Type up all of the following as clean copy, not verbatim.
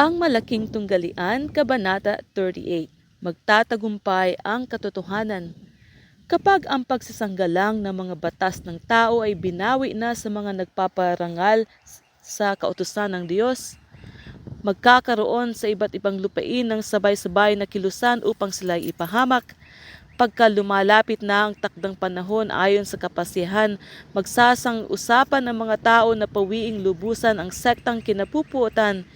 Ang Malaking Tunggalian, Kabanata 38. Magtatagumpay ang katotohanan. Kapag ang pagsasanggalang ng mga batas ng tao ay binawi na sa mga nagpaparangal sa kautusan ng Diyos, magkakaroon sa iba't ibang lupain ng sabay-sabay na kilusan upang sila ipahamak. Pagka lumalapit na ang takdang panahon ayon sa kapasihan, magsasang-usapan ng mga tao na pawiing lubusan ang sektang kinapupuotan.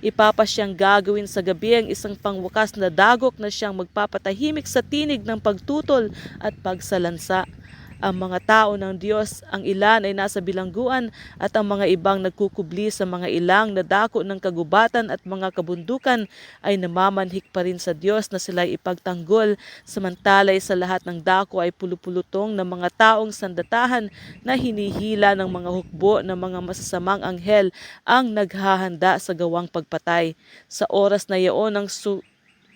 Ipapasyang gagawin sa gabi ang isang pangwakas na dagok na siyang magpapatahimik sa tinig ng pagtutol at pagsalansa. Ang mga tao ng Diyos, ang ilan ay nasa bilangguan at ang mga ibang nagkukubli sa mga ilang na dako ng kagubatan at mga kabundukan ay namamanhik pa rin sa Diyos na sila'y ipagtanggol, samantalay sa lahat ng dako ay pulupulutong ng mga taong sandatahan na hinihila ng mga hukbo ng mga masasamang anghel ang naghahanda sa gawang pagpatay. Sa oras na iyon ang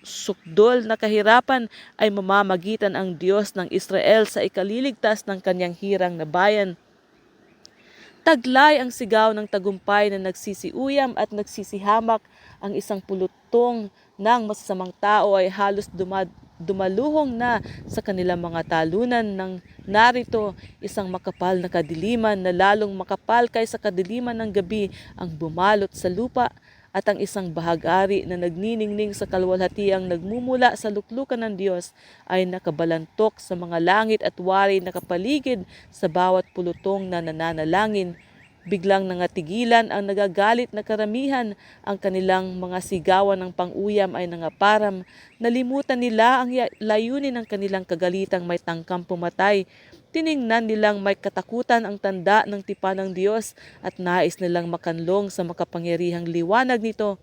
sukdol na kahirapan ay mamamagitan ang Diyos ng Israel sa ikaliligtas ng kanyang hirang na bayan. Taglay ang sigaw ng tagumpay na nagsisiuyam at nagsisihamak. Ang isang pulutong ng masasamang tao ay halos dumaluhong na sa kanilang mga talunan ng narito isang makapal na kadiliman na lalong makapal kaysa kadiliman ng gabi ang bumalot sa lupa, at ang isang bahagari na nagniningning sa kalwalhatiang nagmumula sa luklukan ng Diyos ay nakabalantok sa mga langit at wari nakapaligid sa bawat pulutong na nananalangin. Biglang nangatigilan ang nagagalit na karamihan, ang kanilang mga sigawan ng pang-uyam ay nangaparam. Nalimutan nila ang layunin ng kanilang kagalitang may tangkang pumatay. Tiningnan nilang may katakutan ang tanda ng tipan ng Diyos at nais nilang makanlong sa makapangyarihang liwanag nito.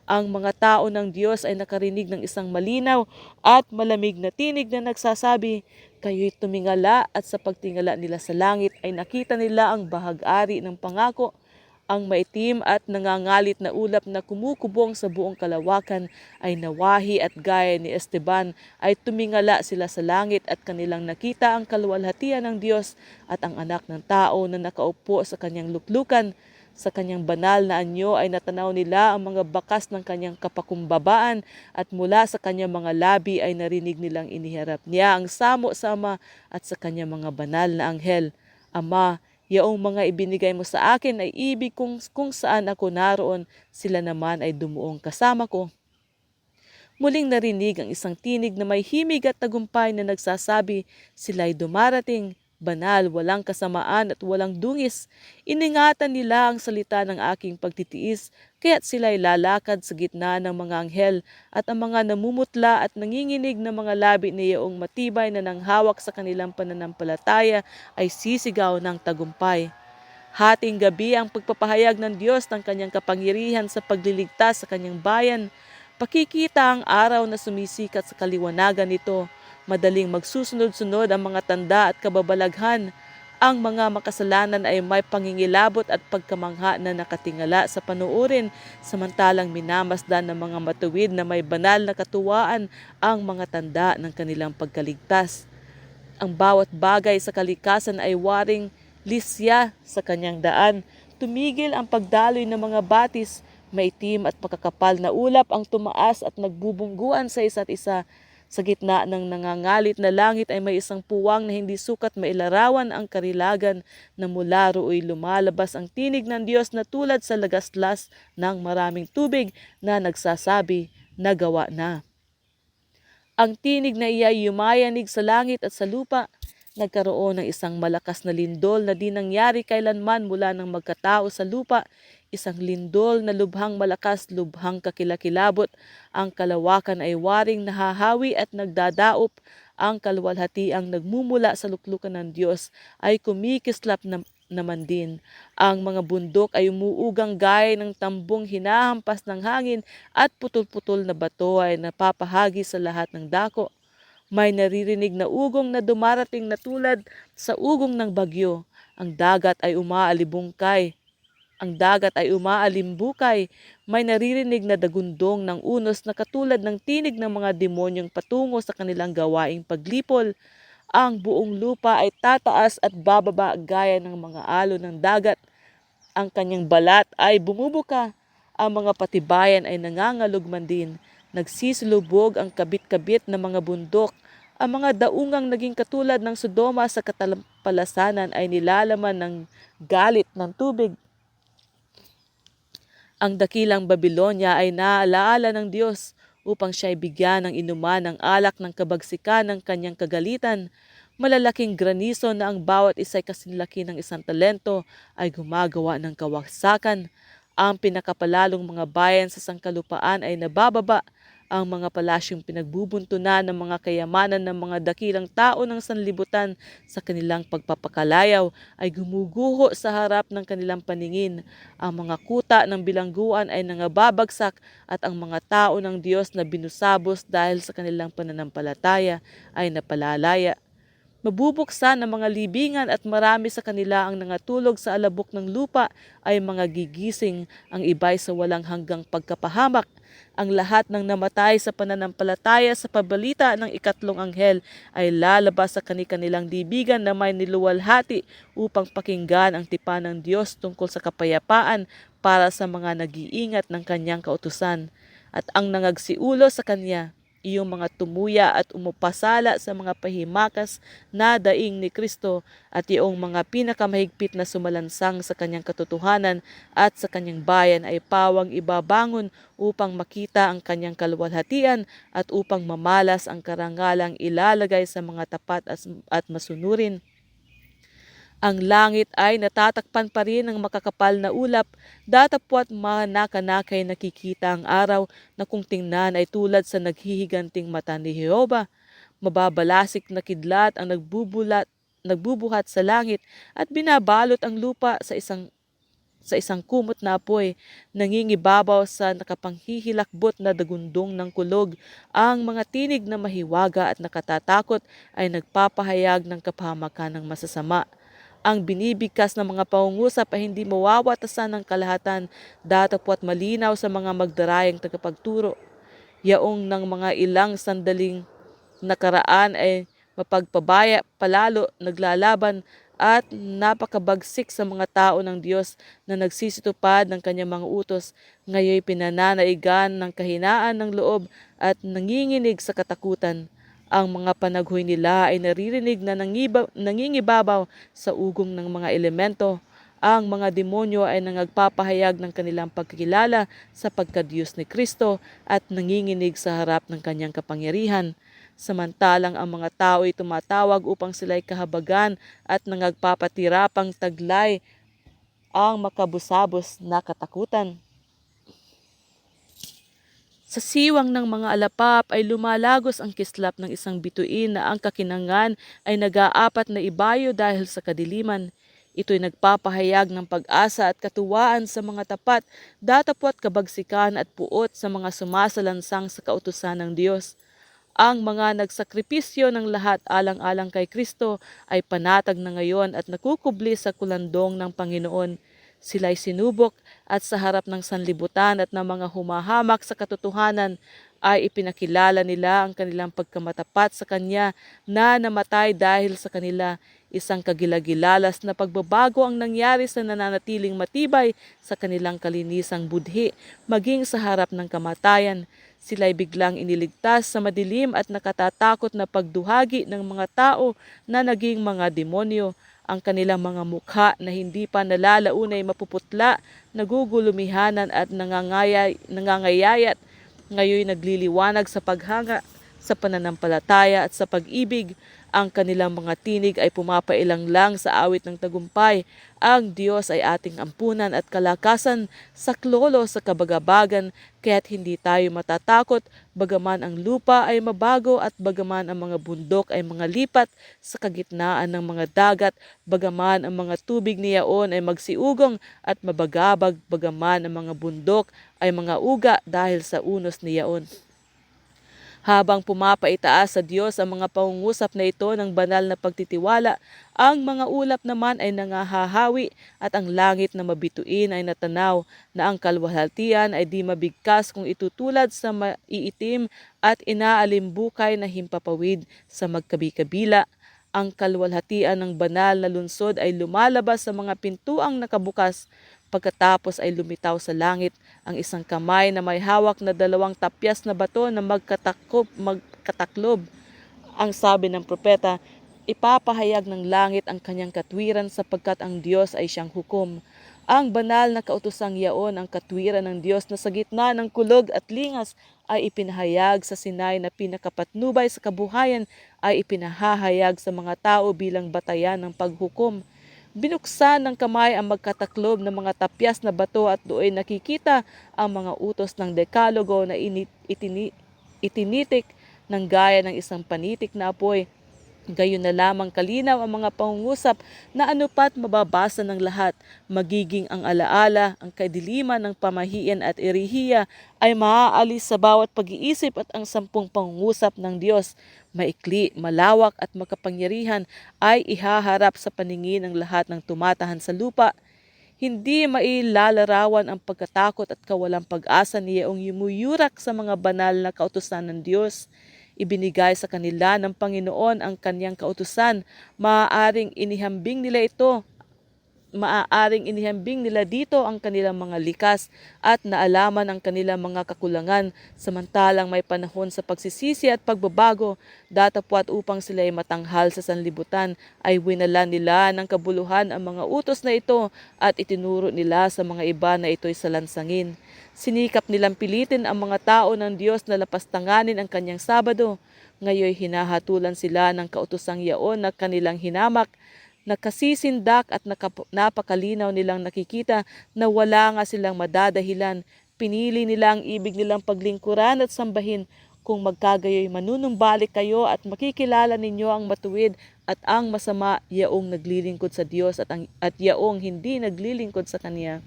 Ang mga tao ng Diyos ay nakarinig ng isang malinaw at malamig na tinig na nagsasabi, "Kayo'y tumingala," at sa pagtingala nila sa langit ay nakita nila ang bahag-ari ng pangako. Ang maitim at nangangalit na ulap na kumukubong sa buong kalawakan ay nawahi at gaya ni Esteban ay tumingala sila sa langit at kanilang nakita ang kaluwalhatian ng Diyos at ang anak ng tao na nakaupo sa kanyang luklukan. Sa kanyang banal na anyo ay natanaw nila ang mga bakas ng kanyang kapakumbabaan at mula sa kanyang mga labi ay narinig nilang iniharap niya ang samo sa Ama at sa kanyang mga banal na anghel. "Ama, yaong mga ibinigay mo sa akin ay ibig kung saan ako naroon, sila naman ay dumuong kasama ko." Muling narinig ang isang tinig na may himig at tagumpay na nagsasabi, "Sila'y dumarating, banal, walang kasamaan at walang dungis." Iningatan nila ang salita ng aking pagtitiis, kaya't sila'y lalakad sa gitna ng mga anghel, at ang mga namumutla at nanginginig na mga labi na iyong matibay na nanghawak sa kanilang pananampalataya ay sisigaw ng tagumpay. Hating gabi ang pagpapahayag ng Diyos ng kanyang kapangyarihan sa pagliligtas sa kanyang bayan. Pakikita ang araw na sumisikat sa kaliwanagan nito. Madaling magsusunod-sunod ang mga tanda at kababalaghan. Ang mga makasalanan ay may pangingilabot at pagkamangha na nakatingala sa panuurin, samantalang minamasdan ng mga matuwid na may banal na katuwaan ang mga tanda ng kanilang pagkaligtas. Ang bawat bagay sa kalikasan ay waring lisya sa kanyang daan. Tumigil ang pagdaloy ng mga batis, maitim at makakapal na ulap ang tumaas at nagbubungguan sa isa't isa. Sa gitna ng nangangalit na langit ay may isang puwang na hindi sukat mailarawan ang karilagan, na mula rooy lumalabas ang tinig ng Diyos na tulad sa lagaslas ng maraming tubig na nagsasabi, "Nagawa na." Ang tinig na iya'y yumayanig sa langit at sa lupa. Nagkaroon ng isang malakas na lindol na di nangyari kailanman mula ng magkatao sa lupa. Isang lindol na lubhang malakas, lubhang kakilakilabot. Ang kalawakan ay waring nahahawi at nagdadaop. Ang kaluwalhatiang nagmumula sa luklukan ng Diyos ay kumikislap naman din. Ang mga bundok ay umuugang gaya ng tambong hinahampas ng hangin, at putol-putol na bato ay napapahagi sa lahat ng dako. May naririnig na ugong na dumarating na tulad sa ugong ng bagyo. Ang dagat ay umaalibungkay. Ang dagat ay umaalimbukay. May naririnig na dagundong ng unos na katulad ng tinig ng mga demonyong patungo sa kanilang gawaing paglipol. Ang buong lupa ay tataas at bababa gaya ng mga alon ng dagat. Ang kanyang balat ay bumubuka. Ang mga patibayan ay nangangalugman din. Nagsisilubog ang kabit-kabit na mga bundok. Ang mga daungang naging katulad ng Sodoma sa katalampalasanan ay nilalaman ng galit ng tubig. Ang dakilang Babylonia ay naalaala ng Diyos upang siya ay bigyan ng inuman ng alak ng kabagsikan ng kanyang kagalitan. Malalaking granizo na ang bawat isa'y kasinlaki ng isang talento ay gumagawa ng kawagsakan. Ang pinakapalalong mga bayan sa sangkalupaan ay nabababa. Ang mga palasyong pinagbubuntunan ng mga kayamanan ng mga dakilang tao ng sanlibutan sa kanilang pagpapakalayaw ay gumuguho sa harap ng kanilang paningin. Ang mga kuta ng bilangguan ay nangababagsak at ang mga tao ng Diyos na binusabos dahil sa kanilang pananampalataya ay napalalaya. Mabubuksan ang mga libingan at marami sa kanila ang nangatulog sa alabok ng lupa ay mga gigising, ang iba'y sa walang hanggang pagkapahamak. Ang lahat ng namatay sa pananampalataya sa pabalita ng ikatlong anghel ay lalabas sa kanilang libigan na may niluwalhati upang pakinggan ang tipan ng Diyos tungkol sa kapayapaan para sa mga nag-iingat ng kanyang kautusan. At ang nangagsiulo sa kanya, iyong mga tumuya at umupasala sa mga pahimakas na daing ni Kristo at iyong mga pinakamahigpit na sumalansang sa kanyang katotohanan at sa kanyang bayan ay pawang ibabangon upang makita ang kanyang kaluwalhatian at upang mamalas ang karangalang ilalagay sa mga tapat at masunurin. Ang langit ay natatakpan pa rin ng makakapal na ulap, datapwat manakanakay nakikita ang araw na kung tingnan ay tulad sa naghihiganting mata ni Jehova. Mababalasik na kidlat ang nagbubuhat sa langit at binabalot ang lupa sa isang kumot na apoy, nangingibabaw sa nakapanghihilakbot na dagundong ng kulog. Ang mga tinig na mahiwaga at nakatatakot ay nagpapahayag ng kapahamakan ng masasama. Ang binibigkas ng mga pangungusap ay hindi mawawatasan ng kalahatan, datapwat malinaw sa mga magdarayang tagapagturo. Yaong ng mga ilang sandaling nakaraan ay mapagpabaya palalo naglalaban at napakabagsik sa mga tao ng Diyos na nagsisitupad ng kanyang mga utos, ngayoy pinananaigan ng kahinaan ng loob at nanginginig sa katakutan. Ang mga panaghoy nila ay naririnig na nangingibabaw sa ugong ng mga elemento. Ang mga demonyo ay nangagpapahayag ng kanilang pagkakilala sa pagkadiyos ni Kristo at nanginginig sa harap ng kanyang kapangyarihan. Samantalang ang mga tao ay tumatawag upang sila'y kahabagan at nangagpapatirapang taglay ang makabusabos na katakutan. Sa siwang ng mga alapap ay lumalagos ang kislap ng isang bituin na ang kakinangan ay nag-aapat na ibayo dahil sa kadiliman. Ito'y nagpapahayag ng pag-asa at katuwaan sa mga tapat, datapwat kabagsikan at puot sa mga sumasalansang sa kautusan ng Diyos. Ang mga nagsakripisyo ng lahat alang-alang kay Kristo ay panatag na ngayon at nakukubli sa kulandong ng Panginoon. Sila'y sinubok at sa harap ng sanlibutan at ng mga humahamak sa katotohanan ay ipinakilala nila ang kanilang pagkamatapat sa Kanya na namatay dahil sa kanila. Isang kagilagilalas na pagbabago ang nangyari sa nananatiling matibay sa kanilang kalinisang budhi, maging sa harap ng kamatayan. Sila'y biglang iniligtas sa madilim at nakatatakot na pagduhagi ng mga tao na naging mga demonyo. Ang kanilang mga mukha na hindi pa nalalaunay mapuputla, nagugulumihanan at nangangayayat, ngayon nagliliwanag sa paghanga, sa pananampalataya at sa pag-ibig. Ang kanilang mga tinig ay pumapailang lang sa awit ng tagumpay. Ang Diyos ay ating ampunan at kalakasan, saklolo sa kabagabagan, kaya't hindi tayo matatakot, bagaman ang lupa ay mabago at bagaman ang mga bundok ay mga lipat sa kagitnaan ng mga dagat, bagaman ang mga tubig niyaon ay magsiugong at mabagabag, bagaman ang mga bundok ay mga uga dahil sa unos niyaon. Habang pumapaitaas sa Diyos ang mga pangungusap na ito ng banal na pagtitiwala, ang mga ulap naman ay nangahahawi at ang langit na mabituin ay natanaw na ang kalwalhatian ay di mabigkas kung itutulad sa maiitim at inaalimbukay na himpapawid sa magkabi-kabila. Ang kalwalhatian ng banal na lungsod ay lumalabas sa mga pintuang nakabukas, Pagkatapos ay lumitaw sa langit ang isang kamay na may hawak na 2 tapyas na bato na magkataklob. Ang sabi ng propeta, ipapahayag ng langit ang kanyang katwiran sapagkat ang Diyos ay siyang hukom. Ang banal na kautosang yaon ang katwiran ng Diyos na sa gitna ng kulog at lingas ay ipinahayag sa Sinai na pinakapatnubay sa kabuhayan ay ipinahahayag sa mga tao bilang batayan ng paghukom. Binuksan ng kamay ang magkataklob ng mga tapyas na bato at doon nakikita ang mga utos ng Dekalogo na itinitik ng gaya ng isang panitik na apoy. Gayon na lamang kalinaw ang mga pangungusap na anupat mababasa ng lahat. Magiging ang alaala, ang kadiliman ng pamahiin at irihiya ay maaalis sa bawat pag-iisip at ang 10 pangungusap ng Diyos. Maikli, malawak at makapangyarihan ay ihaharap sa paningin ng lahat ng tumatahan sa lupa. Hindi mailalarawan ang pagkatakot at kawalang pag-asa niyong yumuyurak sa mga banal na kautusan ng Diyos. Ibinigay sa kanila ng Panginoon ang kanyang kautusan. Maaaring inihambing nila dito ang kanilang mga likas at naalaman ang kanilang mga kakulangan, samantalang may panahon sa pagsisisi at pagbabago. Datapwat upang sila ay matanghal sa sanlibutan, ay winala nila ng kabuluhan ang mga utos na ito at itinuro nila sa mga iba na ito'y salansangin. Sinikap nilang pilitin ang mga tao ng Diyos na lapastanganin ang kanyang Sabado. Ngayon hinahatulan sila ng kautosang yaon na kanilang hinamak. Nakasisindak at napakalinaw nilang nakikita na wala nga silang madadahilan. Pinili nila ang ibig nilang paglingkuran at sambahin. Kung magkagayoy manunumbalik kayo at makikilala ninyo ang matuwid at ang masama, yaong naglilingkod sa Diyos at yaong hindi naglilingkod sa Kanya.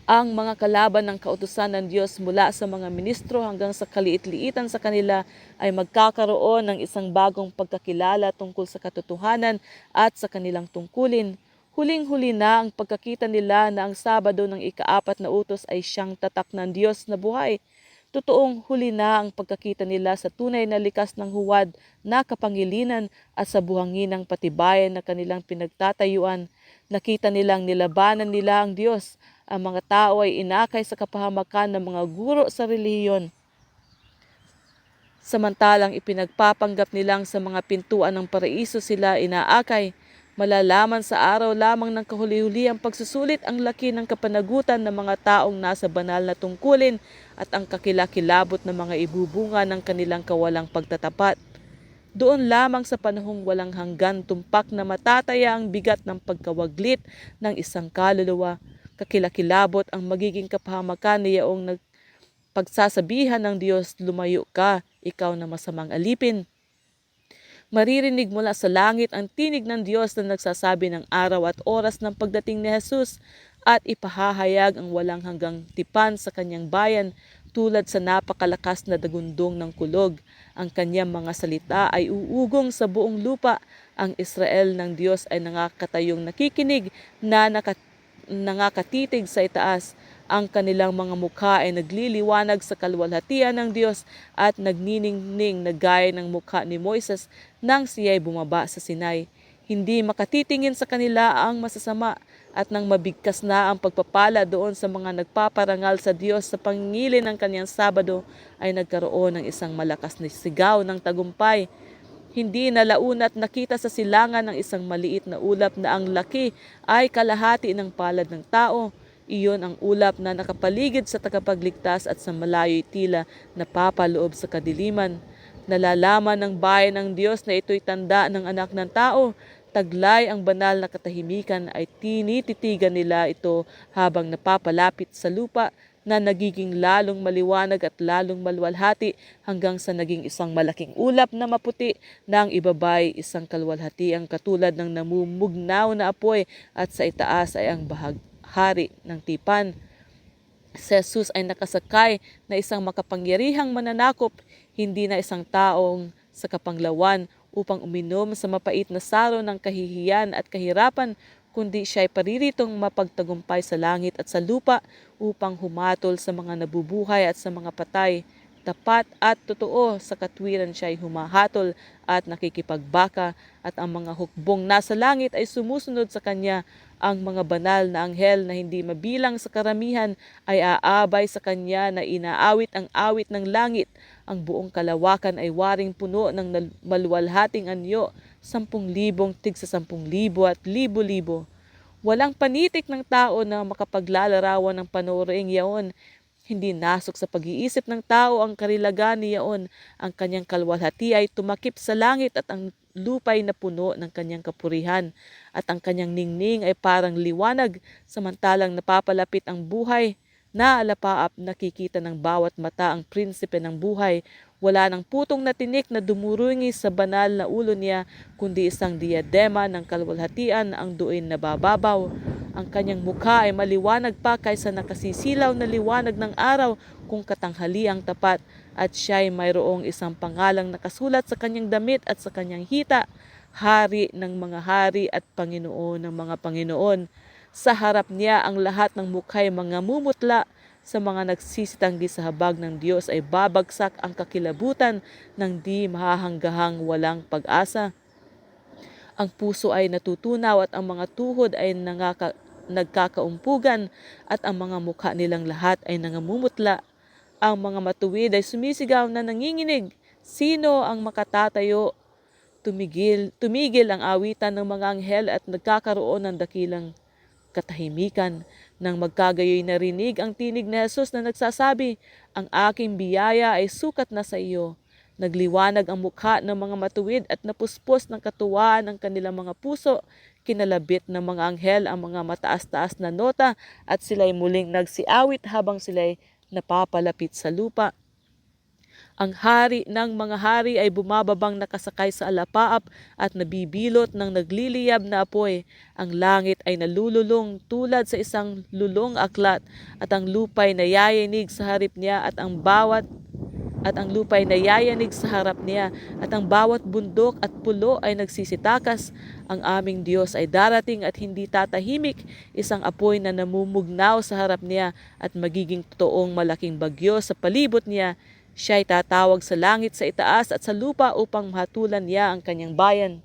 Ang mga kalaban ng kautusan ng Diyos mula sa mga ministro hanggang sa kaliit-liitan sa kanila ay magkakaroon ng isang bagong pagkakilala tungkol sa katotohanan at sa kanilang tungkulin. Huling-huli na ang pagkakita nila na ang Sabado ng ika-4 na utos ay siyang tatak ng Diyos na buhay. Totoong huli na ang pagkakita nila sa tunay na likas ng huwad na kapangilinan at sa buhanginang patibayan na kanilang pinagtatayuan. Nakita nilang nilabanan nila ang Diyos. Ang mga tao ay inakay sa kapahamakan ng mga guro sa relihiyon. Samantalang ipinagpapanggap nilang sa mga pintuan ng paraiso sila inaakay. Malalaman sa araw lamang ng kahuli-huli ang pagsusulit ang laki ng kapanagutan ng mga taong nasa banal na tungkulin at ang kakilakilabot ng mga ibubunga ng kanilang kawalang pagtatapat. Doon lamang sa panahong walang hanggan tumpak na matataya ang bigat ng pagkawaglit ng isang kaluluwa. Kakilakilabot ang magiging kapahamakan niyaong pagsasabihan ng Diyos, lumayo ka, ikaw na masamang alipin. Maririnig mula sa langit ang tinig ng Diyos na nagsasabi ng araw at oras ng pagdating ni Jesus at ipahahayag ang walang hanggang tipan sa kanyang bayan tulad sa napakalakas na dagundong ng kulog. Ang kanyang mga salita ay uugong sa buong lupa. Ang Israel ng Diyos ay nakakatayong nakikinig na nakatitig sa itaas. Ang kanilang mga mukha ay nagliliwanag sa kaluwalhatian ng Diyos at nagniningning na gaya ng mukha ni Moises nang siya'y bumaba sa Sinai. Hindi makatitingin sa kanila ang masasama at nang mabigkas na ang pagpapala doon sa mga nagpaparangal sa Diyos sa pangingilin ng kanyang Sabado ay nagkaroon ng isang malakas na sigaw ng tagumpay. Hindi nalauna at nakita sa silangan ng isang maliit na ulap na ang laki ay kalahati ng palad ng tao. Iyon ang ulap na nakapaligid sa tagapagligtas at sa malayo'y tila napapaloob sa kadiliman. Nalalaman ng bayan ng Diyos na ito'y tanda ng anak ng tao. Taglay ang banal na katahimikan ay tinititigan nila ito habang napapalapit sa lupa na nagiging lalong maliwanag at lalong maluwalhati hanggang sa naging isang malaking ulap na maputi na ang ibabay isang kaluwalhatiang katulad ng namumugnaw na apoy at sa itaas ay ang bahari ng tipan. Si Jesus ay nakasakay na isang makapangyarihang mananakop, hindi na isang taong sa kapanglawan upang uminom sa mapait na saro ng kahihiyan at kahirapan, kundi siya ay pariritong mapagtagumpay sa langit at sa lupa upang humatol sa mga nabubuhay at sa mga patay. tapat at totoo, sa katwiran siya ay humahatol at nakikipagbaka, at ang mga hukbong nasa langit ay sumusunod sa kanya. Ang mga banal na anghel na hindi mabilang sa karamihan ay aabay sa kanya na inaawit ang awit ng langit. Ang buong kalawakan ay waring puno ng maluwalhating anyo, 10,000 tig sa 10,000 at libo-libo. Walang panitik ng tao na makapaglalarawan ng panooring yaon. Hindi nasok sa pag-iisip ng tao ang karilagan ni yaon. Ang kanyang kalwalhati ay tumakip sa langit, at ang lupay na puno ng kanyang kapurihan. At ang kanyang ningning ay parang liwanag, samantalang napapalapit ang buhay. Naalapaap, nakikita ng bawat mata ang prinsipe ng buhay. Wala ng putong na tinik na dumurungi sa banal na ulo niya, kundi isang diadema ng kalwalhatian ang duin na bababaw. Ang kanyang mukha ay maliwanag pa kaysa nakasisilaw na liwanag ng araw kung katanghaliang tapat, at siya ay mayroong isang pangalang nakasulat sa kanyang damit at sa kanyang hita, Hari ng mga hari at Panginoon ng mga Panginoon. Sa harap niya ang lahat ng mukha'y mga mumutla. Sa mga nagsisitanggi sa habag ng Diyos ay babagsak ang kakilabutan ng di mahahanggahang walang pag-asa. Ang puso ay natutunaw at ang mga tuhod ay nagkakaumpugan, at ang mga mukha nilang lahat ay nangamumutla. Ang mga matuwid ay sumisigaw na nanginginig. Sino ang makatatayo? Tumigil ang awitan ng mga anghel, at nagkakaroon ng dakilang katahimikan. Nang magkagayoy narinig ang tinig ni Jesus na nagsasabi, ang aking biyaya ay sukat na sa iyo. Nagliwanag ang mukha ng mga matuwid at napuspos ng katuwaan ang kanilang mga puso. Kinalabit ng mga anghel ang mga mataas-taas na nota, at sila'y muling nagsiawit habang sila'y napapalapit sa lupa. Ang hari ng mga hari ay bumababang nakasakay sa alapaap at nabibilot ng nagliliyab na apoy. Ang langit ay nalululong tulad sa isang lulong aklat, at ang lupay nayayanig sa harap niya, at ang bawat bundok at pulo ay nagsisitakas. Ang aming Diyos ay darating at hindi tatahimik, isang apoy na namumugnaw sa harap niya, at magiging totoong malaking bagyo sa palibot niya. Siya ay tatawag sa langit, sa itaas at sa lupa upang mahatulan niya ang kanyang bayan.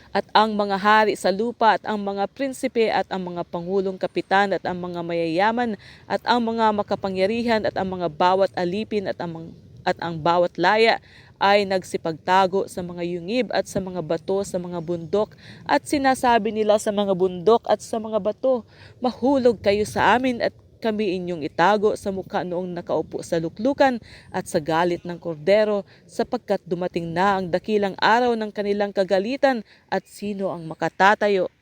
At ang mga hari sa lupa at ang mga prinsipe at ang mga pangulong kapitan at ang mga mayayaman at ang mga makapangyarihan at ang mga bawat alipin at ang bawat laya ay nagsipagtago sa mga yungib at sa mga bato sa mga bundok, at sinasabi nila sa mga bundok at sa mga bato, mahulog kayo sa amin at kami inyong itago sa mukha noong nakaupo sa luklukan at sa galit ng kordero, sapagkat dumating na ang dakilang araw ng kanilang kagalitan, at sino ang makatatayo?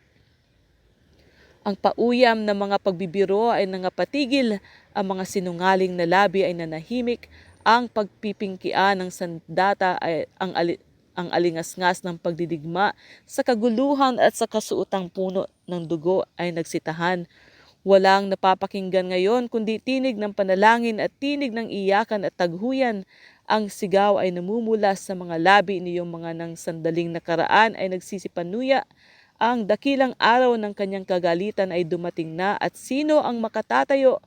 Ang pauyam ng mga pagbibiro ay nangapatigil, ang mga sinungaling na labi ay nanahimik, ang pagpipingkian ng sandata ay ang alingasngas ng pagdidigma sa kaguluhan at sa kasuotang puno ng dugo ay nagsitahan. Walang napapakinggan ngayon kundi tinig ng panalangin at tinig ng iyakan at taghuyan. Ang sigaw ay namumula sa mga labi niyong mga nang sandaling nakaraan ay nagsisipanuya. Ang dakilang araw ng kanyang kagalitan ay dumating na, at sino ang makatatayo?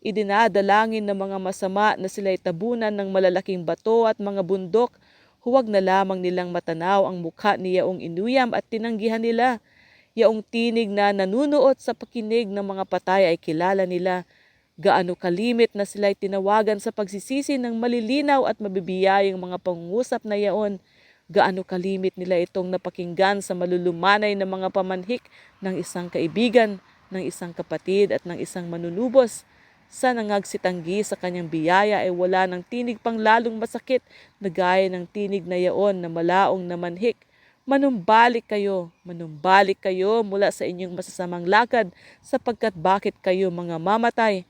Idinadalangin ng mga masama na sila'y tabunan ng malalaking bato at mga bundok. Huwag na lamang nilang matanaw ang mukha ni Yaong inuyam at tinanggihan nila. Yaong tinig na nanunuot sa pakinig ng mga patay ay kilala nila. Gaano kalimit na sila'y tinawagan sa pagsisisi ng malilinaw at mabibiyayang mga pangungusap na yaon. Gaano kalimit nila itong napakinggan sa malulumanay na mga pamanhik ng isang kaibigan, ng isang kapatid at ng isang manunubos. Sa nangagsitanggi sa kanyang biyaya ay wala ng tinig pang lalong masakit na gaya ng tinig na yaon na malaong na manhik. Manumbalik kayo mula sa inyong masasamang lakad, sapagkat bakit kayo mga mamatay?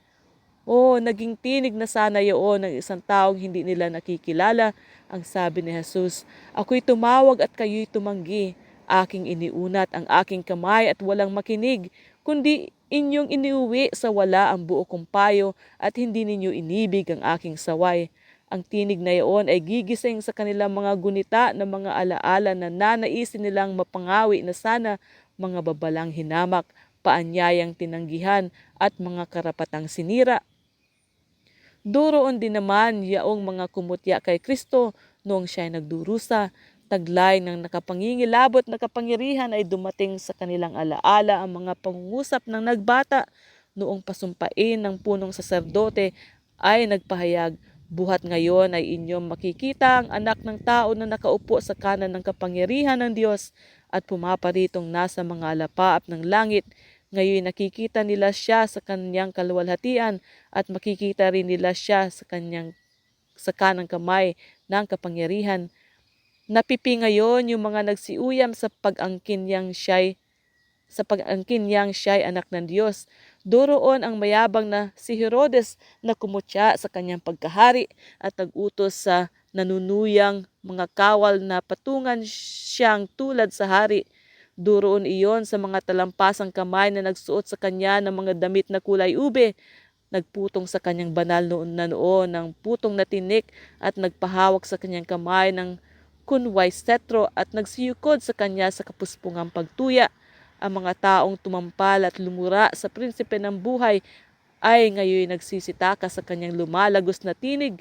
O, naging tinig na sana yaon ng isang taong hindi nila nakikilala. Ang sabi ni Jesus, ako'y tumawag at kayo'y tumanggi. Aking iniunat ang aking kamay at walang makinig, kundi inyong iniuwi sa wala ang buo kong payo, at hindi ninyo inibig ang aking saway. Ang tinig na iyon ay gigising sa kanilang mga gunita ng mga alaala na nanaisin nilang mapangawi na sana, mga babalang hinamak, paanyayang tinanggihan at mga karapatang sinira. Doroon din naman yaong mga kumutya kay Kristo noong siya ay nagdurusa. Taglay ng nakapangingilabot na kapangyarihan ay dumating sa kanilang alaala ang mga pangungusap ng nagbata noong pasumpain ng punong saserdote ay nagpahayag, buhat ngayon ay inyong makikita ang anak ng tao na nakaupo sa kanan ng kapangyarihan ng Diyos at pumaparitong nasa mga alapaap ng langit. Ngayon nakikita nila siya sa kanyang kaluwalhatian at makikita rin nila siya sa kanang kamay ng kapangyarihan. Napipi ngayon yung mga nagsiuyam sa pag-angkin niyang siya'y anak ng Diyos. Doroon ang mayabang na si Herodes na kumutya sa kanyang pagkahari at nag-utos sa nanunuyang mga kawal na patungan siyang tulad sa hari. Doroon iyon sa mga talampasang kamay na nagsuot sa kanya ng mga damit na kulay ube. Nagputong sa kanyang banal noon ng putong na tinik at nagpahawak sa kanyang kamay ng kunway setro at nagsiyukod sa kanya sa kapuspungang pagtuya. Ang mga taong tumampal at lumura sa prinsipe ng buhay ay ngayon nagsisitaka sa kanyang lumalagos na titig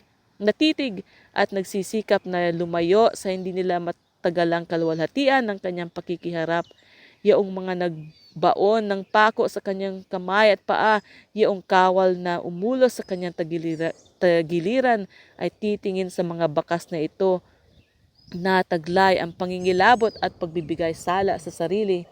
at nagsisikap na lumayo sa hindi nila matagalang kalwalhatian ng kanyang pakikiharap. Yaong mga nagbaon ng pako sa kanyang kamay at paa, yaong kawal na umulos sa kanyang tagiliran ay titingin sa mga bakas na ito na taglay ang pangingilabot at pagbibigay sala sa sarili.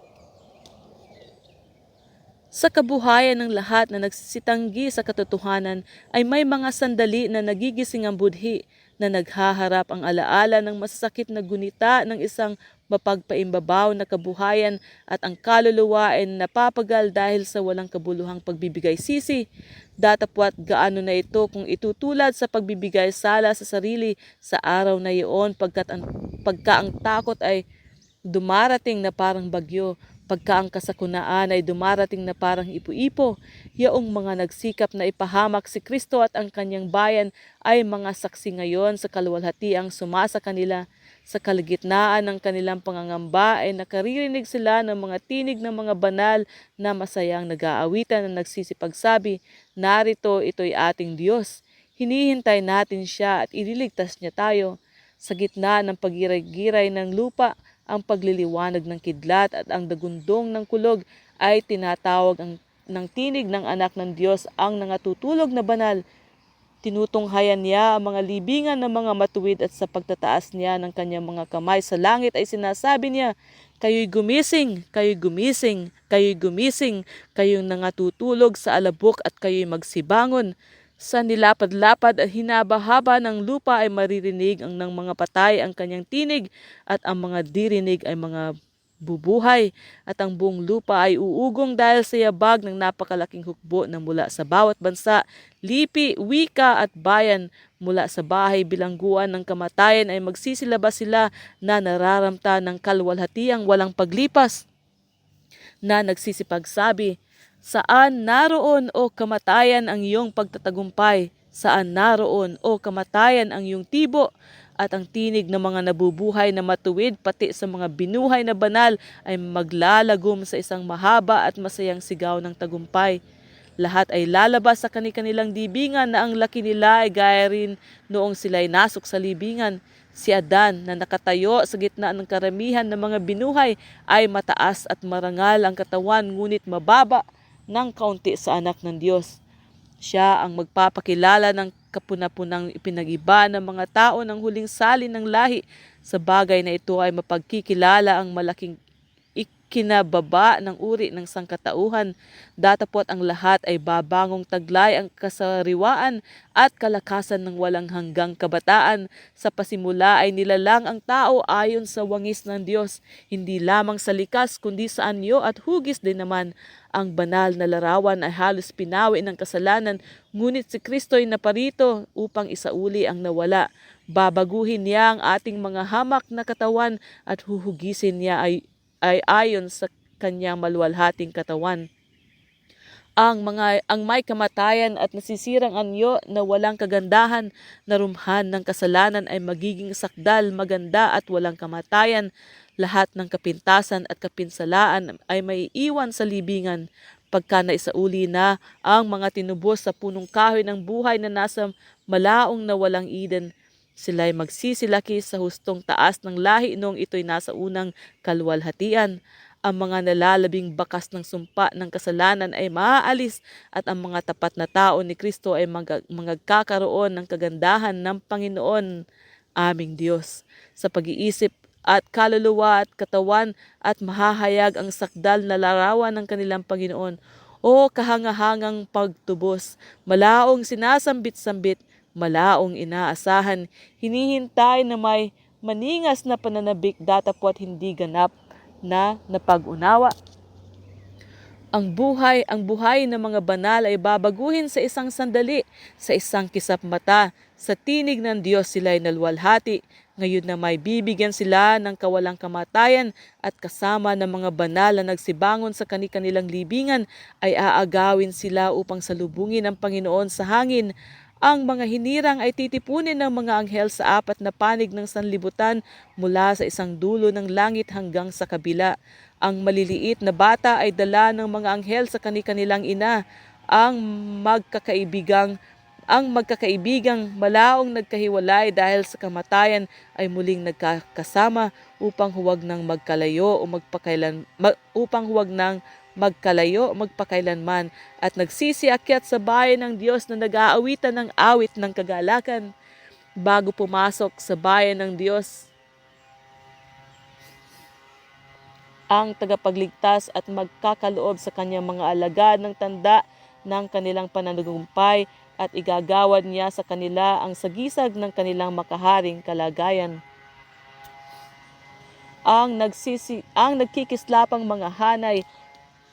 Sa kabuhayan ng lahat na nagsisitanggi sa katotohanan ay may mga sandali na nagigising ang budhi na naghaharap ang alaala ng masasakit na gunita ng isang mapagpaimbabaw na kabuhayan at ang kaluluwa ay napapagal dahil sa walang kabuluhang pagbibigay sisi. Datapwat gaano na ito kung itutulad sa pagbibigay sala sa sarili sa araw na iyon pagka ang takot ay dumarating na parang bagyo, pagka ang kasakunaan ay dumarating na parang ipo-ipo. Yaong mga nagsikap na ipahamak si Kristo at ang kanyang bayan ay mga saksi ngayon sa kaluwalhatiang sumasa kanila. Sa kalagitnaan ng kanilang pangangamba ay nakaririnig sila ng mga tinig ng mga banal na masayang nag-aawitan na nagsisipagsabi, narito, ito'y ating Diyos. Hinihintay natin siya at ililigtas niya tayo. Sa gitna ng pagiray-giray ng lupa, ang pagliliwanag ng kidlat at ang dagundong ng kulog ay tinatawag ng tinig ng anak ng Diyos ang nangatutulog na banal. Tinutunghayan niya ang mga libingan ng mga matuwid at sa pagtataas niya ng kanyang mga kamay sa langit ay sinasabi niya, kayo'y gumising, kayo'y gumising, kayo'y gumising, kayo'y nangatutulog sa alabok at kayo'y magsibangon. Sa nilapad-lapad at hinaba-haba ng lupa ay maririnig ang ng mga patay ang kanyang tinig at ang mga dirinig ay mga bubuhay at ang buong lupa ay uugong dahil sa yabag ng napakalaking hukbo na mula sa bawat bansa, lipi, wika at bayan. Mula sa bahay bilangguan ng kamatayan ay magsisilabas sila na nararamta ng kalwalhatiang walang paglipas na nagsisipagsabi, saan naroon o kamatayan ang iyong pagtatagumpay? Saan naroon o kamatayan ang iyong tibo? At ang tinig ng mga nabubuhay na matuwid pati sa mga binuhay na banal ay maglalagom sa isang mahaba at masayang sigaw ng tagumpay. Lahat ay lalabas sa kanilang libingan na ang laki nila ay gaya rin noong sila'y nasok sa libingan. Si Adan na nakatayo sa gitna ng karamihan ng mga binuhay ay mataas at marangal ang katawan ngunit mababa ng kaunti sa anak ng Diyos. Siya ang magpapakilala ng kapuna-punang ipinag-iba ng mga tao ng huling salin ng lahi. Sa bagay na ito ay mapagkikilala ang malaking ikinababa ng uri ng sangkatauhan. Datapot ang lahat ay babangong taglay ang kasariwaan at kalakasan ng walang hanggang kabataan. Sa pasimula ay nilalang ang tao ayon sa wangis ng Diyos, hindi lamang sa likas kundi sa anyo at hugis din naman. Ang banal na larawan ay halos pinawi ng kasalanan, ngunit si Kristo ay naparito upang isauli ang nawala. Babaguhin niya ang ating mga hamak na katawan at huhugisin niya ay ayon sa kanyang maluwalhating katawan. Ang may kamatayan at nasisirang anyo na walang kagandahan na rumhan ng kasalanan ay magiging sakdal, maganda at walang kamatayan. Lahat ng kapintasan at kapinsalaan ay maiiwan sa libingan. pagka naisauli na ang mga tinubos sa punong kahoy ng buhay na nasa malaong na walang Eden. Sila'y magsisilaki sa hustong taas ng lahi noong ito'y nasa unang kaluwalhatian. Ang mga nalalabing bakas ng sumpa ng kasalanan ay maaalis at ang mga tapat na tao ni Kristo ay magkakaroon ng kagandahan ng Panginoon aming Diyos. Sa pag-iisip at kaluluwa at katawan at mahahayag ang sakdal na larawan ng kanilang Panginoon. O kahangahangang pagtubos, malaong sinasambit-sambit, malaong inaasahan, hinihintay na may maningas na pananabik datapwat hindi ganap na napag-unawa. Ang buhay ng mga banal ay babaguhin sa isang sandali, sa isang kisap mata. Sa tinig ng Diyos sila'y nalwalhati. Ngayon na may bibigyan sila ng kawalang kamatayan at kasama ng mga banal na nagsibangon sa kanilang libingan ay aagawin sila upang salubungin ang Panginoon sa hangin. Ang mga hinirang ay titipunin ng mga anghel sa apat na panig ng sanlibutan mula sa isang dulo ng langit hanggang sa kabila. Ang maliliit na bata ay dala ng mga anghel sa kanilang ina. Ang magkakaibigang malaong nagkahiwalay dahil sa kamatayan ay muling nagkakasama upang huwag nang magpakailanman at nagsisiakyat sa bayan ng Diyos na nag-aawitan ng awit ng kagalakan. Bago pumasok sa bayan ng Diyos ang tagapagligtas at magkakaloob sa kanyang mga alagad ng tanda ng kanilang pananagumpay at igagawad niya sa kanila ang sagisag ng kanilang makaharing kalagayan. Ang nagkikislapang mga hanay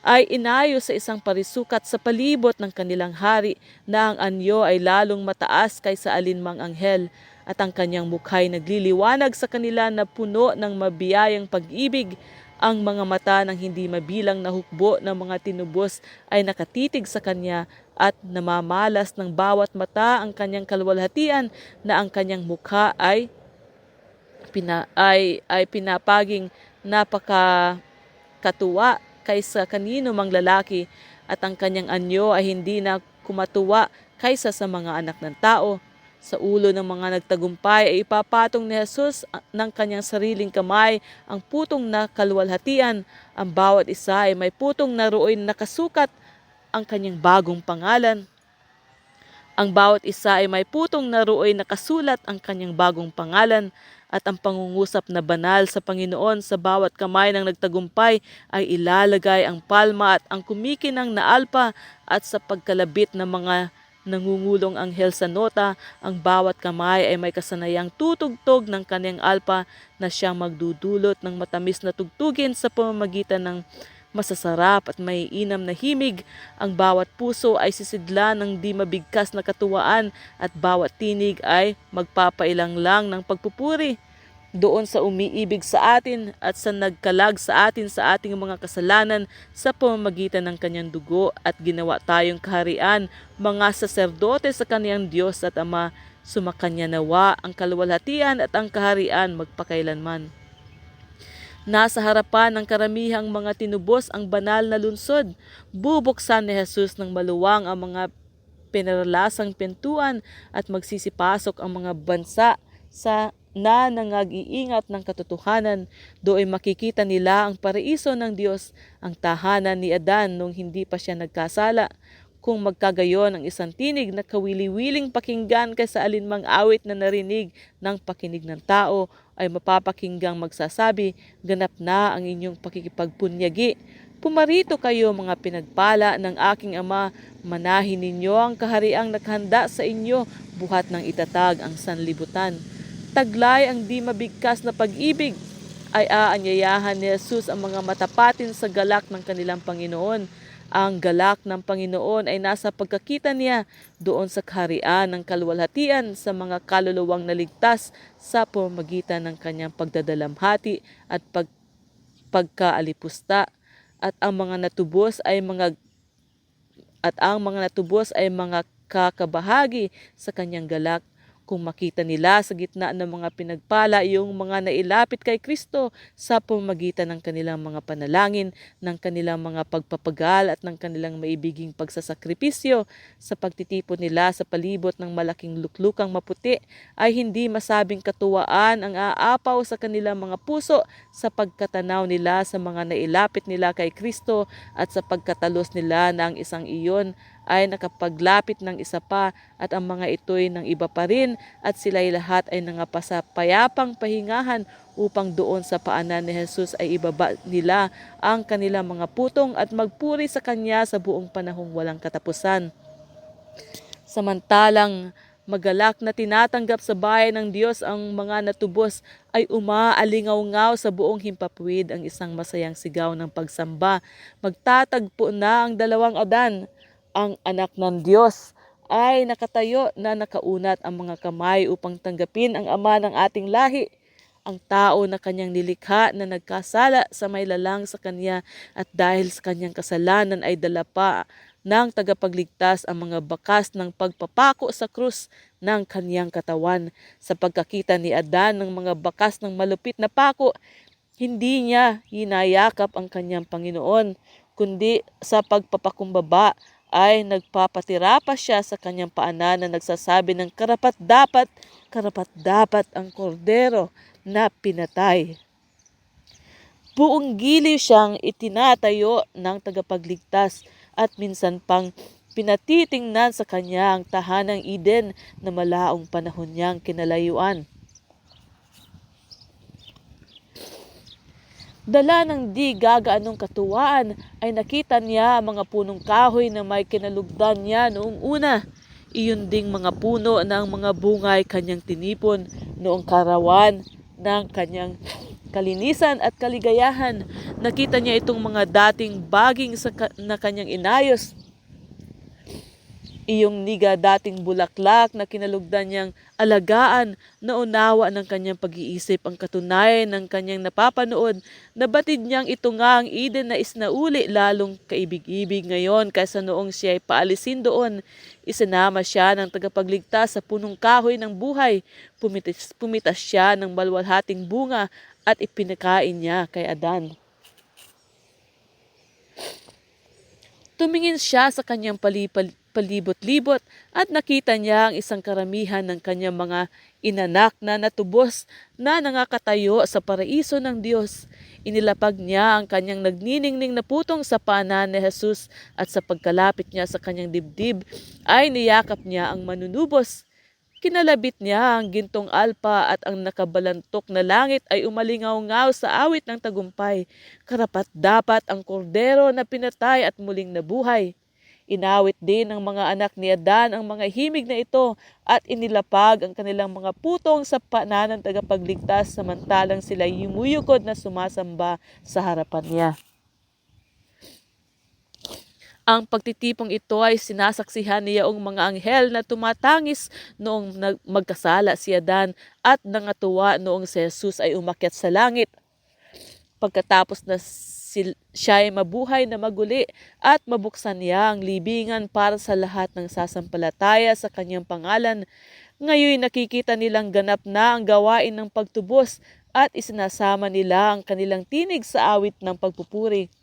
ay inayo sa isang parisukat sa palibot ng kanilang hari na ang anyo ay lalong mataas kaysa alinmang anghel at ang kanyang mukha'y nagliliwanag sa kanila na puno ng mabiyayang pag-ibig. Ang mga mata ng hindi mabilang na hukbo ng mga tinubos ay nakatitig sa kanya at namamalas ng bawat mata ang kanyang kaluwalhatian na ang kanyang mukha ay pinapaging napakatuwa kaysa kanino mang lalaki at ang kanyang anyo ay hindi na kumatuwa kaysa sa mga anak ng tao. Sa ulo ng mga nagtagumpay ay ipapatong ni Jesus ng kanyang sariling kamay ang putong na kaluwalhatian. Ang bawat isa ay may putong na roon nakasukat ang kanyang bagong pangalan. Ang bawat isa ay may putong na roon nakasulat ang kanyang bagong pangalan. At ang pangungusap na banal sa Panginoon sa bawat kamay ng nagtagumpay ay ilalagay ang palma at ang kumikinang na alpa at sa pagkalabit ng mga nangungulong anghel sa nota, ang bawat kamay ay may kasanayang tutugtog ng kanyang alpa na siyang magdudulot ng matamis na tugtugin sa pamamagitan ng masasarap at maiinam na himig. Ang bawat puso ay sisidla ng di mabigkas na katuwaan at bawat tinig ay magpapailang lang ng pagpupuri doon sa umiibig sa atin at sa nagkalag sa atin sa ating mga kasalanan sa pamamagitan ng kanyang dugo at ginawa tayong kaharian, mga saserdote sa kanyang Diyos at Ama. Sumakanya nawa ang kaluwalhatian at ang kaharian magpakailanman. Nasa harapan ng karamihang mga tinubos ang banal na lungsod. Bubuksan ni Jesus ng maluwang ang mga pinaralasang pintuan at magsisipasok ang mga bansa na nangag-iingat ng katotohanan. Doon makikita nila ang paraiso ng Diyos, ang tahanan ni Adan nung hindi pa siya nagkasala. Kung magkagayon ang isang tinig na kawili-wiling pakinggan kaysa alinmang awit na narinig ng pakinig ng tao, ay mapapakinggang magsasabi, ganap na ang inyong pakikipagpunyagi. Pumarito kayo mga pinagpala ng aking Ama, manahin ninyo ang kahariang naghanda sa inyo, buhat ng itatag ang sanlibutan. Taglay ang di mabigkas na pag-ibig, ay aanyayahan ni Jesus ang mga matapatin sa galak ng kanilang Panginoon. Ang galak ng Panginoon ay nasa pagkakita niya doon sa kaharian ng kaluwalhatian sa mga kaluluwang naligtas sa pamamagitan ng kanyang pagdadalamhati at pagkaalipusta. At ang mga natubos ay mga kakabahagi sa kanyang galak. Kung makita nila sa gitna ng mga pinagpala yung mga nailapit kay Kristo sa pamamagitan ng kanilang mga panalangin, ng kanilang mga pagpapagal at ng kanilang maibiging pagsasakripisyo sa pagtitipon nila sa palibot ng malaking luklukang maputi, ay hindi masabing katuwaan ang aapaw sa kanilang mga puso sa pagkatanaw nila sa mga nailapit nila kay Kristo at sa pagkatalos nila na ang isang iyon ay nakapaglapit ng isa pa at ang mga ito'y ng iba pa rin at sila'y lahat ay nangapasapayapang pahingahan upang doon sa paanan ni Jesus ay ibaba nila ang kanilang mga putong at magpuri sa Kanya sa buong panahong walang katapusan. Samantalang magalak na tinatanggap sa bayan ng Diyos ang mga natubos, ay umaalingaw-ngaw sa buong himpapawid ang isang masayang sigaw ng pagsamba. Magtatagpo na ang dalawang Adan. Ang anak ng Diyos ay nakatayo na nakaunat ang mga kamay upang tanggapin ang ama ng ating lahi. Ang tao na kanyang nilikha na nagkasala sa may lalang sa kanya at dahil sa kanyang kasalanan ay dala pa ng tagapagligtas ang mga bakas ng pagpapako sa krus ng kanyang katawan. Sa pagkakita ni Adan ng mga bakas ng malupit na pako, hindi niya hinayakap ang kanyang Panginoon, kundi sa pagpapakumbaba ay nagpapatira pa siya sa kanyang paanan na nagsasabi ng karapat dapat ang kordero na pinatay. Buong giliw siyang itinatayo ng tagapagligtas at minsan pang pinatitingnan sa kanya ang tahanang Eden na malaong panahon niyang kinalayuan. Dala ng di gagaanong katuwaan ay nakita niya mga punong kahoy na may kinalugdan niya noong una. Iyon ding mga puno ng mga bungay kanyang tinipon noong karawan ng kanyang kalinisan at kaligayahan. Nakita niya itong mga dating baging na kanyang inayos. Iyong niga dating bulaklak na kinalugdan niyang alagaan, na unawa ng kanyang pag-iisip ang katunayan ng kanyang napapanood. Nabatid niyang ito nga ang Eden na isnauli lalong kaibig-ibig ngayon kaysa noong siya ay paalisin doon. Isinama siya ng tagapagligtas sa punong kahoy ng buhay. Pumitas siya ng malwalhating bunga at ipinakain niya kay Adan. Tumingin siya sa kanyang palibot-libot at nakita niya ang isang karamihan ng kanyang mga inanak na natubos na nangakatayo sa paraiso ng Diyos. Inilapag niya ang kanyang nagniningning na putong sa paanan ni Jesus at sa pagkalapit niya sa kanyang dibdib ay niyakap niya ang manunubos. Kinalabit niya ang gintong alpa at ang nakabalantok na langit ay umalingaw-ngaw sa awit ng tagumpay. Karapat-dapat ang kordero na pinatay at muling nabuhay. Inawit din ng mga anak ni Adan ang mga himig na ito at inilapag ang kanilang mga putong sa paanan ng tagapagligtas samantalang sila yumuyukod na sumasamba sa harapan niya. Ang pagtitipong ito ay sinasaksihan niyaong mga anghel na tumatangis noong magkasala si Adan at nangatuwa noong si Jesus ay umakyat sa langit. Pagkatapos na siya ay mabuhay na maguli at mabuksan niya ang libingan para sa lahat ng sasampalataya sa kanyang pangalan. Ngayon nakikita nilang ganap na ang gawain ng pagtubos at isinasama nila ang kanilang tinig sa awit ng pagpupuri.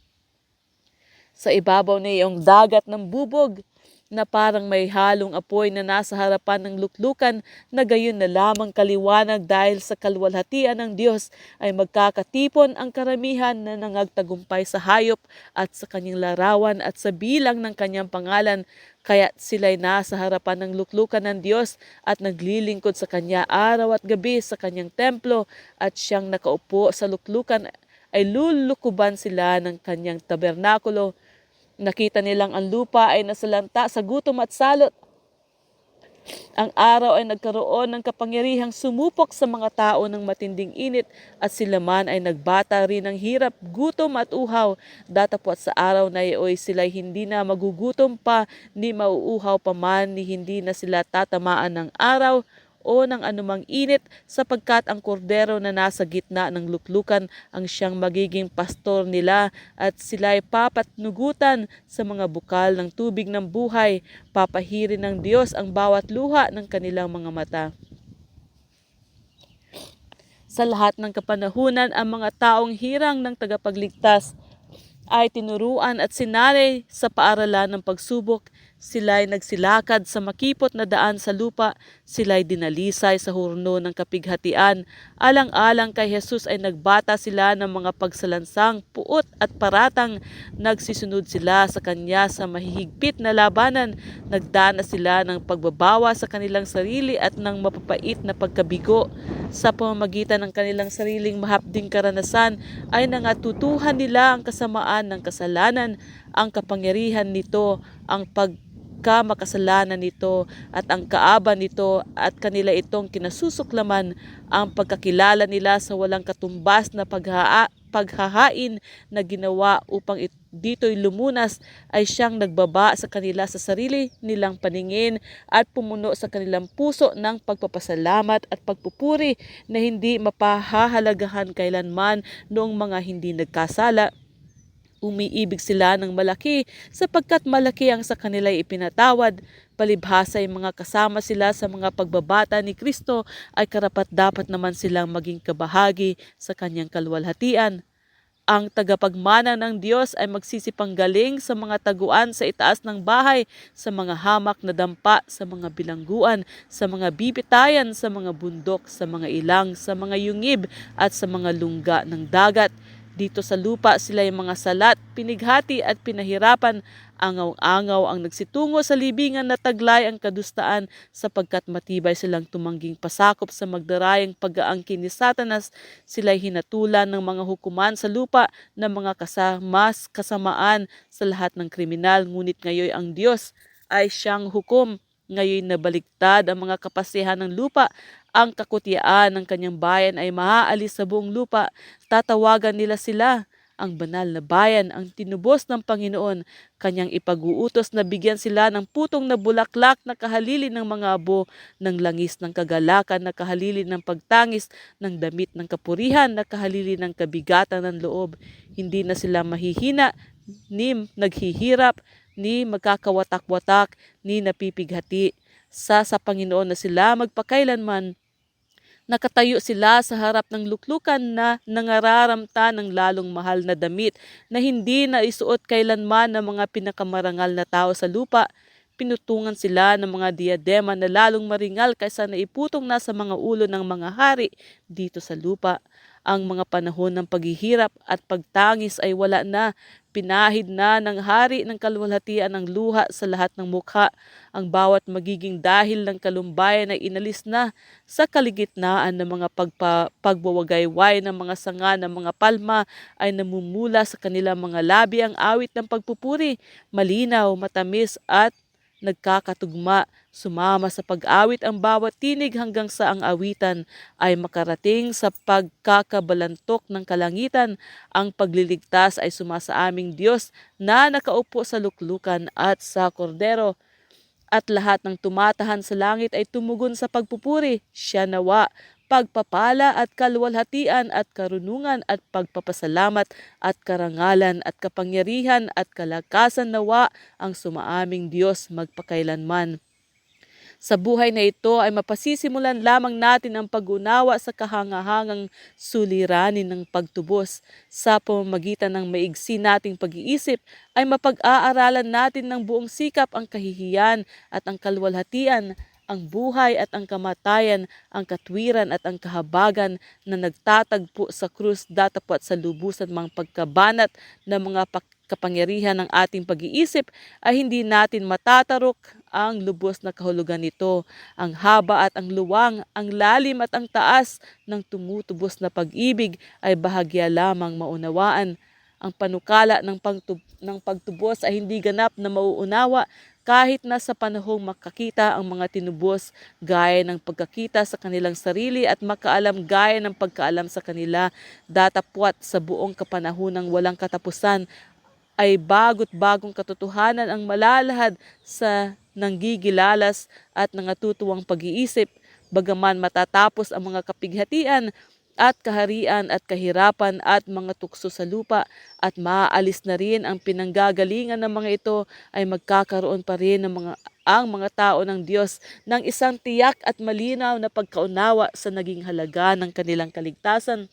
Sa ibabaw na iyong dagat ng bubog na parang may halong apoy na nasa harapan ng luklukan na gayon na lamang kaliwanag dahil sa kalwalhatian ng Diyos ay magkakatipon ang karamihan na nangagtagumpay sa hayop at sa kanyang larawan at sa bilang ng kanyang pangalan. Kaya sila'y nasa harapan ng luklukan ng Diyos at naglilingkod sa kanya araw at gabi sa kanyang templo at siyang nakaupo sa luklukan ay lulukuban sila ng kanyang tabernakulo. Nakita nilang ang lupa ay nasalanta sa gutom at salot. Ang araw ay nagkaroon ng kapangyarihang sumupok sa mga tao ng matinding init at sila man ay nagbata rin ng hirap, gutom at uhaw. Datapwat sa araw na iyo'y sila'y hindi na magugutom pa ni mauuhaw pa man ni hindi na sila tatamaan ng araw o ng anumang init sapagkat ang kordero na nasa gitna ng luklukan ang siyang magiging pastor nila at sila'y papatnugutan sa mga bukal ng tubig ng buhay. Papahirin ng Diyos ang bawat luha ng kanilang mga mata. Sa lahat ng kapanahunan, ang mga taong hirang ng tagapagligtas ay tinuruan at sinalay sa paaralan ng pagsubok. Sila'y nagsilakad sa makipot na daan sa lupa, sila'y dinalisay sa hurno ng kapighatian. Alang-alang kay Jesus ay nagbata sila ng mga pagsalansang, puot at paratang. Nagsisunod sila sa kanya sa mahihigpit na labanan. Nagdana sila ng pagbabawa sa kanilang sarili at ng mapapait na pagkabigo. Sa pamamagitan ng kanilang sariling mahapding karanasan ay nangatutuhan nila ang kasamaan ng kasalanan, ang kapangyarihan nito, ang pagkamakasalanan nito at ang kaaban nito, at kanila itong kinasusuklaman. Ang pagkakilala nila sa walang katumbas na paghahain na ginawa upang dito'y lumunas ay siyang nagbaba sa kanila sa sarili nilang paningin at pumuno sa kanilang puso ng pagpapasalamat at pagpupuri na hindi mapahahalagahan kailanman noong mga hindi nagkasala. Umiibig sila ng malaki sapagkat malaki ang sa kanila ipinatawad. Palibhasa ay mga kasama sila sa mga pagbabata ni Kristo ay karapat-dapat naman silang maging kabahagi sa kanyang kaluwalhatian. Ang tagapagmana ng Diyos ay magsisipanggaling sa mga taguan sa itaas ng bahay, sa mga hamak na dampa, sa mga bilangguan, sa mga bibitayan, sa mga bundok, sa mga ilang, sa mga yungib at sa mga lungga ng dagat. Dito sa lupa sila'y mga salat, pinighati at pinahirapan. Angaw-angaw ang nagsitungo sa libingan na taglay ang kadustaan sapagkat matibay silang tumangging pasakop sa magdarayang pag-aangkin ni Satanas. Sila'y hinatulan ng mga hukuman sa lupa ng mga kasamaan sa lahat ng kriminal. Ngunit ngayon ang Diyos ay siyang hukom. Ngayon nabaligtad ang mga kapasihan ng lupa. Ang kakutiaan ng kanyang bayan ay maaalis sa buong lupa. Tatawagan nila sila ang banal na bayan, ang tinubos ng Panginoon. Kanyang ipag-uutos na bigyan sila ng putong na bulaklak na kahalili ng mga abo, ng langis ng kagalakan na kahalili ng pagtangis, ng damit ng kapurihan na kahalili ng kabigatan ng loob. Hindi na sila mahihina, ni naghihirap, ni magkakawatak-watak, ni napipighati. Sa Panginoon na sila magpakailanman. Nakatayo sila sa harap ng luklukan na nangararamta ng lalong mahal na damit na hindi na isuot kailanman ng mga pinakamarangal na tao sa lupa. Pinutungan sila ng mga diadema na lalong maringal kaysa naiputong na sa mga ulo ng mga hari dito sa lupa. Ang mga panahon ng paghihirap at pagtangis ay wala na. Pinahid na ng hari ng kaluwalhatian ang luha sa lahat ng mukha. Ang bawat magiging dahil ng kalumbayan ay inalis na. Sa kaligitnaan ng mga pagbawagayway ng mga sanga ng mga palma ay namumula sa kanilang mga labi ang awit ng pagpupuri, malinaw, matamis at nagkakatugma. Sumama sa pag-awit ang bawat tinig hanggang sa ang awitan ay makarating sa pagkakabalantok ng kalangitan. Ang pagliligtas ay sumasa aming Diyos na nakaupo sa luklukan at sa kordero. At lahat ng tumatahan sa langit ay tumugon sa pagpupuri. Siya nawa, pagpapala at kaluwalhatian at karunungan at pagpapasalamat at karangalan at kapangyarihan at kalakasan nawa ang sumaaming Diyos magpakailanman. Sa buhay na ito ay mapasisimulan lamang natin ang pag-unawa sa kahangahangang suliranin ng pagtubos. Sa pamamagitan ng maigsi nating pag-iisip ay mapag-aaralan natin ng buong sikap ang kahihiyan at ang kaluwalhatian, ang buhay at ang kamatayan, ang katwiran at ang kahabagan na nagtatagpo sa krus datapwat sa lubusan mga pagkabanat ng mga kapangyarihan ng ating pag-iisip ay hindi natin matatarok ang lubos na kahulugan nito. Ang haba at ang luwang, ang lalim at ang taas ng tumutubos na pag-ibig ay bahagya lamang maunawaan. Ang panukala ng pagtubos ay hindi ganap na mauunawa kahit na sa panahong makakita ang mga tinubos gaya ng pagkakita sa kanilang sarili at makaalam gaya ng pagkaalam sa kanila. Datapwat sa buong kapanahonang walang katapusan ay bago't-bagong katotohanan ang malalahad sa nanggigilalas at nangatutuwang pag-iisip. Bagaman matatapos ang mga kapighatian at kaharian at kahirapan at mga tukso sa lupa at maaalis na rin ang pinanggagalingan ng mga ito, ay magkakaroon pa rin ng mga ang mga tao ng Diyos ng isang tiyak at malinaw na pagkaunawa sa naging halaga ng kanilang kaligtasan.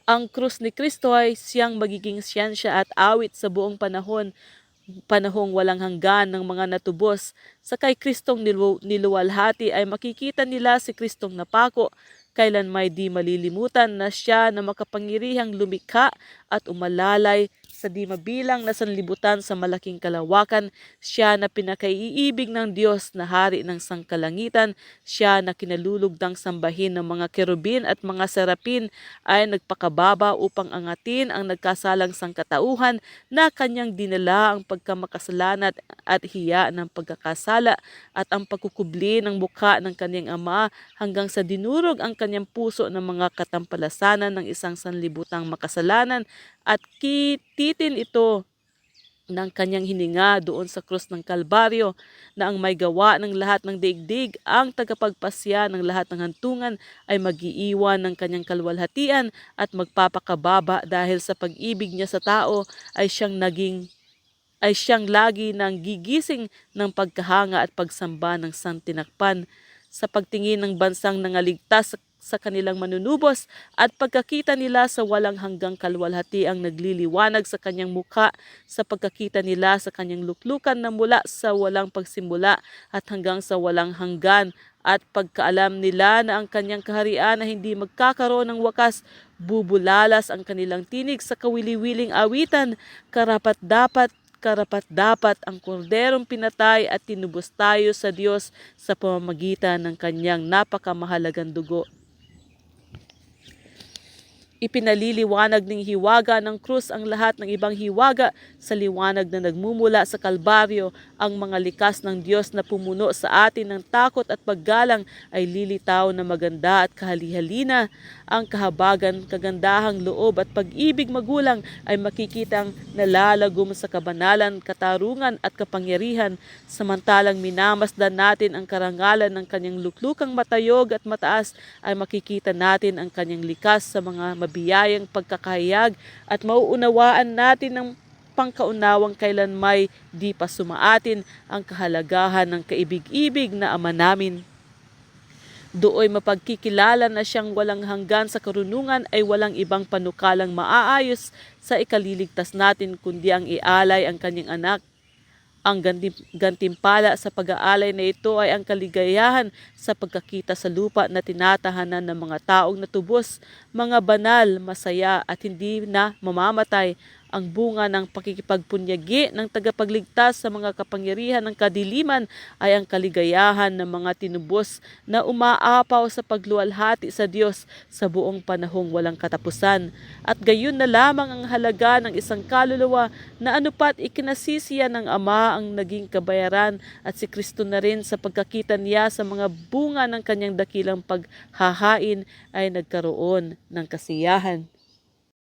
Ang krus ni Kristo ay siyang magiging siyensya at awit sa buong panahong walang hanggan ng mga natubos. Sa kay Kristong niluwalhati ay makikita nila si Kristong napako, kailan may di malilimutan na siya na makapangyarihang lumikha at umalalay sa di mabilang na sanlibutan sa malaking kalawakan, siya na pinakaiibig ng Diyos na hari ng sangkalangitan, siya na kinalulugdang sambahin ng mga kerubin at mga serapin ay nagpakababa upang angatin ang nagkasalang sangkatauhan na kanyang dinala ang pagkamakasalanan at hiya ng pagkakasala at ang pagkukubli ng mukha ng kanyang ama hanggang sa dinurog ang kanyang puso ng mga katampalasanan ng isang sanlibutang makasalanan at kititin ito ng kanyang hininga doon sa krus ng Kalbaryo na ang may gawa ng lahat ng daigdig, ang tagapagpasya ng lahat ng hantungan ay mag-iiwan ng kanyang kalwalhatian at magpapakababa dahil sa pag-ibig niya sa tao ay siyang lagi nang gigising ng pagkahanga at pagsamba ng santinakpan sa pagtingin ng bansang nangaligtas sa kanilang manunubos at pagkakita nila sa walang hanggang kalwalhati ang nagliliwanag sa kanyang mukha sa pagkakita nila sa kanyang luklukan na mula sa walang pagsimula at hanggang sa walang hanggan at pagkaalam nila na ang kanyang kaharian na hindi magkakaroon ng wakas, bubulalas ang kanilang tinig sa kawili-wiling awitan, karapat-dapat ang korderong pinatay at tinubos tayo sa Diyos sa pamamagitan ng kanyang napakamahalagang dugo. Ipinaliliwanag ng hiwaga ng krus ang lahat ng ibang hiwaga sa liwanag na nagmumula sa Kalbaryo. Ang mga likas ng Diyos na pumuno sa atin ng takot at paggalang ay lilitaw na maganda at kahali-halina. Ang kahabagan, kagandahang loob at pag-ibig magulang ay makikitang nalalagom sa kabanalan, katarungan at kapangyarihan. Samantalang minamasdan natin ang karangalan ng kanyang luklukang matayog at mataas ay makikita natin ang kanyang likas sa mga mabiyayang pagkakahayag at mauunawaan natin ng pangkaunawang kailan may di pa sumaatin ang kahalagahan ng kaibig-ibig na Ama namin. Dooy mapagkikilala na siyang walang hanggan sa karunungan ay walang ibang panukalang maaayos sa ikaliligtas natin kundi ang ialay ang kanyang anak. Ang gantimpala sa pag-aalay na ito ay ang kaligayahan sa pagkakita sa lupa na tinatahanan ng mga taong natubos, mga banal, masaya at hindi na mamamatay. Ang bunga ng pakikipagpunyagi ng tagapagligtas sa mga kapangyarihan ng kadiliman ay ang kaligayahan ng mga tinubos na umaapaw sa pagluwalhati sa Diyos sa buong panahong walang katapusan. At gayon na lamang ang halaga ng isang kaluluwa na anupat ikinasisiya ng Ama ang naging kabayaran at si Kristo na rin sa pagkakita niya sa mga bunga ng kanyang dakilang paghahain ay nagkaroon ng kasiyahan.